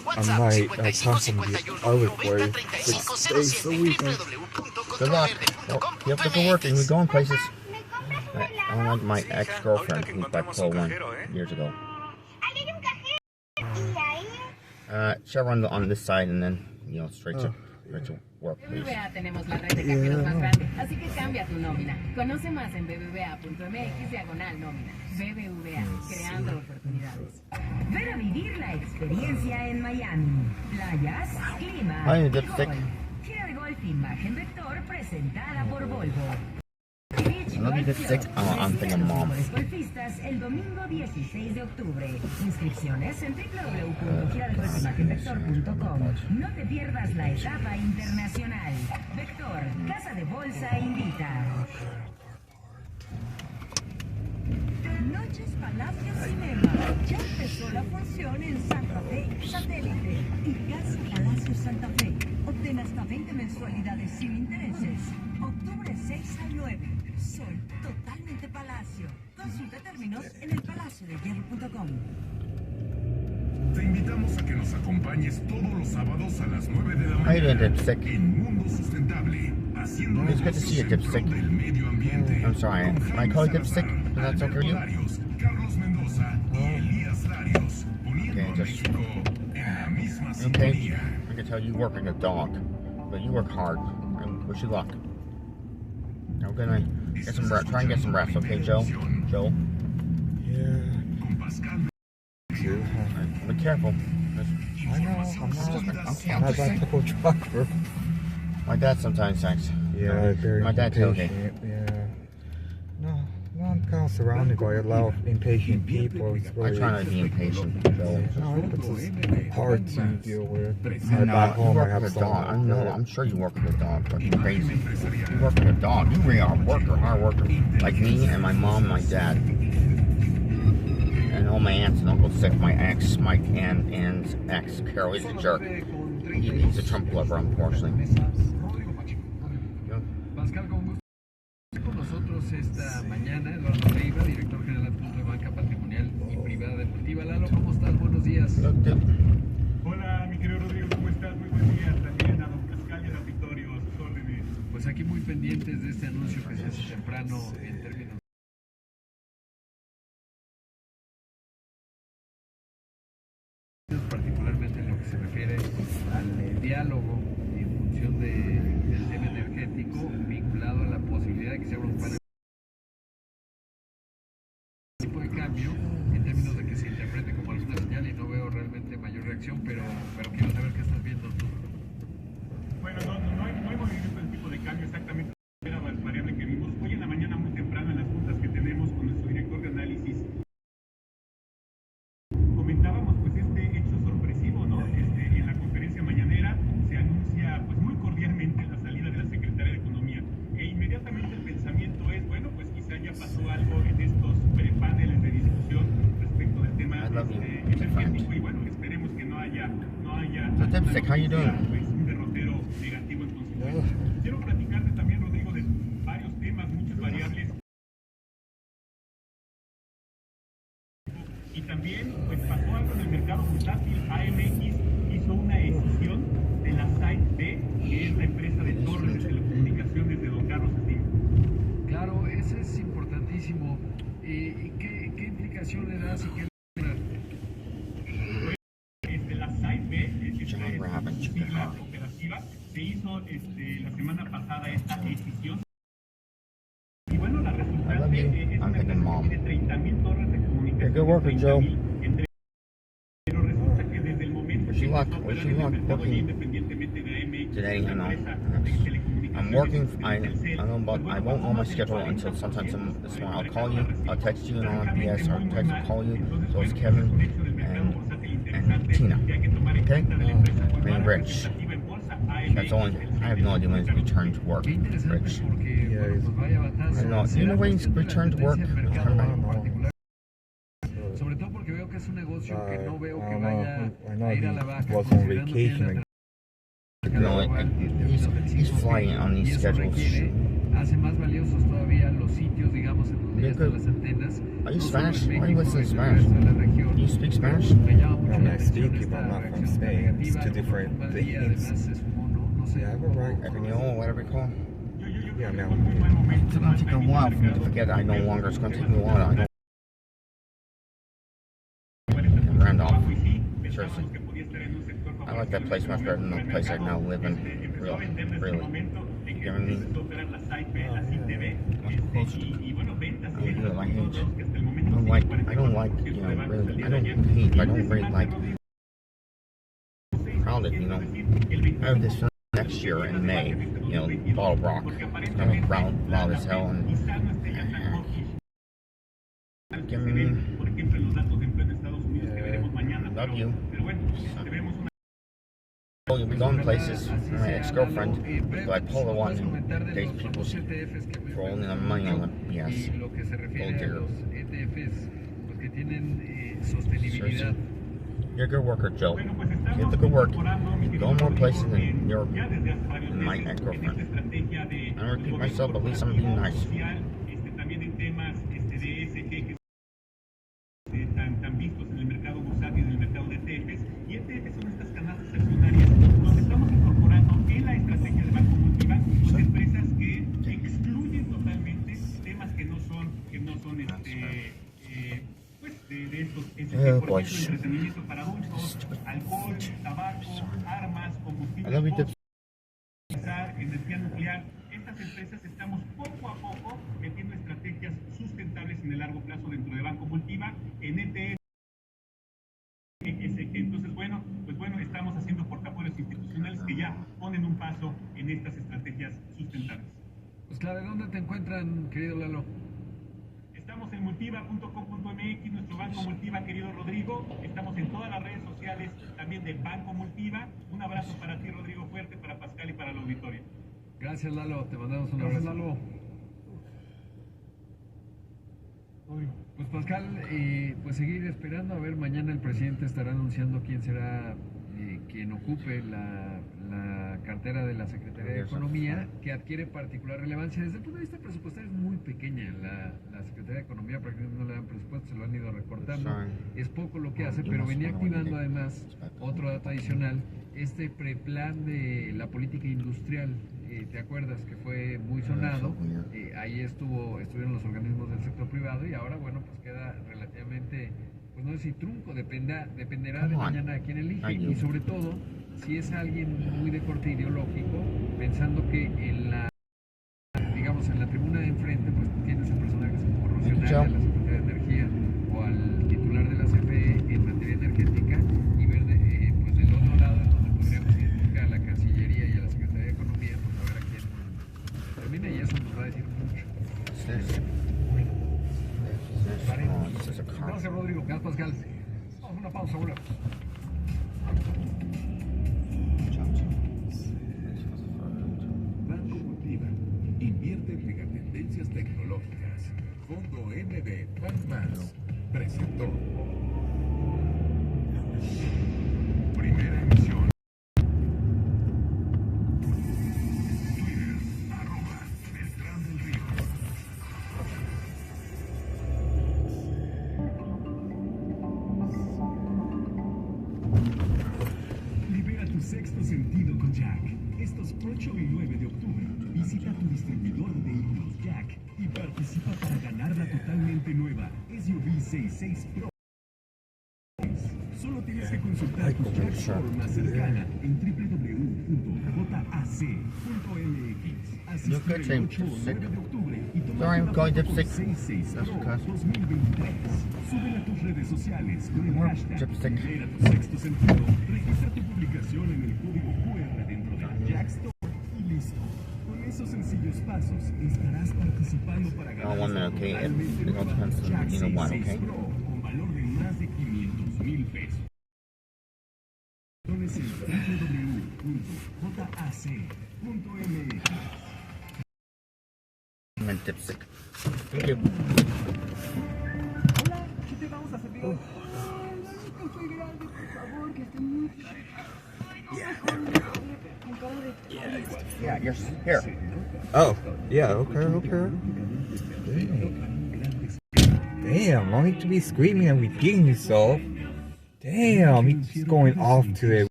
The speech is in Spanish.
I might constantly arbitrary 6 days a week. Good luck. Well, you have to go working. We're going places. I don't like my ex-girlfriend who's bipolar 1 years ago. She'll run on this side and then, you know, straight to work, please. BBVA tenemos la red de cajeros más grande, así que cambia tu nómina. Conoce más en bbva.mx/nómina. BBVA, creando oportunidades. Ven a vivir la experiencia en Miami. Playas, clima, Ay, y dipstick. golf. Gira de golf imagen vector presentada por Volvo. No need dipstick. Oh, I'm thinking mom. Golfistas el domingo 16 de octubre. Inscripciones en www.giradegolfimagenvector.com. No te pierdas la etapa internacional. Vector, Casa de Bolsa invita. Noches Palacio Cinema. Ya empezó la función en Santa Fe, Satélite y Casa Palacio Santa Fe. Obtén hasta 20 mensualidades sin intereses. Octubre 6 al 9. Sol totalmente Palacio. Consulta términos en elpalaciodehierro.com. Te invitamos a que nos acompañes todos los sábados a las 9 de la How you doing, mañana dipstick? en Mundo Sustentable, haciendo It's good to see you, dipstick. del medio ambiente. I'm sorry. Can I call you dipstick? Is that okay with you? Carlos Mendoza y Elías Larios, poniendo Okay, a just- México en la misma Okay. sintonía. I can tell you work like a dog, but you work hard. And wish you luck. Now we're gonna get some rest. Try and get some rest, okay, Joe? Joe? Yeah. Con Pascal Be careful. I know. I'm not that type of trucker. My dad sometimes thinks. Yeah, very My dad told me. impatient. Yeah. No, I'm kind of surrounded by a lot of impatient people. It's I very, try not to be impatient, Joe. no, it's just hard to deal with. I Back know, you home, I work have with a some. dog. I know, I'm sure you work with a dog, but you're crazy. You work with a dog. You really are a worker, hard worker. Like me and my mom and my dad. And all my aunts and uncles sick. My ex, Mike, and ex, Carol, he's a jerk. He's a Trump lover, unfortunately. Pascal, con gusto con nosotros esta mañana, Eduardo Leiva, director general adjunto de Banca Patrimonial y Privada Deportiva. Lalo, ¿cómo estás? Buenos días. Look, dude. Hola, mi querido Rodrigo, ¿cómo estás? Muy buen día. También a don Pascal y al auditorio, a sus órdenes. Pues aquí muy pendientes de este anuncio que se hace temprano en términos particularmente en lo que se refiere al diálogo en función del tema energético vinculado a la posibilidad de que se abra un panel tipo de cambio en términos de que se interprete como alguna señal y no veo realmente mayor reacción, pero quiero saber qué estás viendo tú. Bueno, no hay movimiento del tipo de cambio exactamente. Era la variable que vimos hoy en la mañana muy temprano en las juntas que tenemos con nuestro director de análisis. Comentábamos pues este hecho sorpresivo, ¿no? En la conferencia mañanera se anuncia pues muy cordialmente la salida de la secretaria de Economía e inmediatamente el pensamiento es, bueno, pues quizá ya pasó algo en estos paneles de discusión respecto del tema energético y bueno, esperemos que no haya So, Dipstick, how you doing? pues, un derrotero negativo en consecuencia. Quiero platicarte también, Rodrigo, de varios temas, muchas variables. Y también, pues pasó algo en el mercado bursátil. AMX hizo una decisión de la Site B, que es la empresa de torres de telecomunicaciones de don Carlos Slim. Claro, ese es importantísimo. ¿Qué implicación le das y qué La Site B, John Robbins, you can sigla have. operativa, se hizo la semana pasada esta decisión. Y bueno, la I love resultante you. es I'm una thinking empresa mom. que tiene 30,000 torres de comunicación. You're a good worker, Joe. 30,000 pero resulta que desde el momento Wish you que luck. empezó a Wish operar you en el luck mercado working ya independientemente de AMX, today. I la know. empresa de telecomunicaciones I'm working. de I Telcel, know, but pues I bueno, won't know my pasó schedule más del until 40% sometime this morning. I'll del call mercado you. la I'll text you, and I'll francamente yes, I'll muy text mal. call you. Entonces, So it's bueno, Kevin es un hecho del mercado bursátil and interesante Tina. que hay que tomar en Okay? cuenta de la empresa con I mean, más Rich. representativa en bolsa, That's only. I have no idea when he's returned to work. Qué interesante Rich. porque Yeah, bueno, pues vaya batazo. I know. Do you Será know when he's cuestión de la returned to work? tendencia del Return mercado back? en particular. Sobre todo porque veo que es un negocio que no veo I que don't vaya know. I know a ir a la he baja was on considerando que hay vacation una No, he's flying on these schedules. Hace más valiosos todavía los sitios, digamos, en donde están las antenas. Are you Spanish? Why are you listening to Spanish? Do you speak Spanish? I mean, I speak it, but I'm not from Spain. It's two different things. Yeah, I have a right. Español, whatever you call it. Yeah, no. It's going to take a while for me to forget. I no longer. It's going to take me a while. I don't. Randolph. Seriously. I like that place much better than the place I now live in. Really. You know what I mean? Much closer to I don't like, you know, really, I don't hate, but I don't really like crowded, you know. I have this film next year in May, you know, Bottle Rock. It's gonna be loud as hell and give me, love you. Oh, you'll be going places. My ex-girlfriend, bipolar one, dates people throwing their money on them. Yes. Gold digger. Seriously. You're a good worker, Joe. Get the good work. You go more places than my ex-girlfriend. I don't repeat myself, but at least I'm being nice. Tan vistos en el mercado bursátil y en el mercado de ETFs, y ETFs son estas canastas accionarias donde estamos incorporando en la estrategia de Banco Multiva pues empresas que excluyen totalmente temas que no son pues de estos por ejemplo, entretenimiento para adultos, alcohol, tabaco, armas, combustible, energía nuclear. Estas empresas estamos poco a poco metiendo estrategias sustentables en el largo plazo dentro de Banco Multiva en ETF. Entonces, bueno, estamos haciendo portafolios institucionales que ya ponen un paso en estas estrategias sustentables. Pues claro, ¿dónde te encuentran, querido Lalo? Estamos en multiva.com.mx, nuestro Banco Multiva, querido Rodrigo. Estamos en todas las redes sociales también de Banco Multiva. Un abrazo para ti, Rodrigo, fuerte, para Pascal y para la auditoría. Gracias, Lalo. Te mandamos un abrazo. Lalo. Pues Pascal, pues seguir esperando. A ver, mañana el presidente estará anunciando quién será quien ocupe la cartera de la Secretaría de Economía, que adquiere particular relevancia. Desde el punto de vista presupuestario es muy pequeña la Secretaría de Economía, prácticamente no le dan presupuesto, se lo han ido recortando. Es poco lo que hace, pero venía activando además otro dato adicional, este preplan de la política industrial. ¿Te acuerdas que fue muy sonado? Ahí estuvieron los organismos del sector privado y ahora, bueno, pues queda relativamente, pues no sé si trunco, dependerá de mañana a quién elige y sobre todo si es alguien muy de corte ideológico, pensando que en la tribuna de enfrente pues tienes a personajes como Rocional, a la Secretaría de Energía o al titular de la CFE en materia energética y ver pues del otro lado en donde podríamos identificar a la Cancillería y a la Secretaría de Economía, pues a ver a quién termina y eso nos va a decir mucho. Gracias, Rodrigo. Gracias, Pascal. Vamos a una pausa, volvemos. Banco Multiva. Invierte en megatendencias tecnológicas. Fondo MD Más presentó. Primera emisión. Twitter, @Beltrán del Río. Libera tu sexto sentido con Jack. Estos 8 y 9 de octubre, visita tu distribuidor de vehículos Jack y participa para ganar la totalmente nueva SUV 66 Pro. Solo tienes que consultar tu Jack Store más cercana en www.jac.mx. Asiste el 8 o 9 de octubre y toma tu 66 Pro 2023. Súbela a tus redes sociales con el hashtag Libera tu sexto sentido. Registra tu publicación en el código QR dentro de la Jack Store y listo. Con esos sencillos pasos estarás participando para ganar totalmente nueva Jack 66 Pro con valor de más de 500,000 pesos. En www.jac.mx. I'm dipstick. Thank you. Hola, ¿qué te vamos a servir hoy? Estoy grande, por favor, que esté muy... Yeah, you're here. Oh, yeah, okay. Damn, no need to be screaming and repeating yourself. Damn, he's going off today.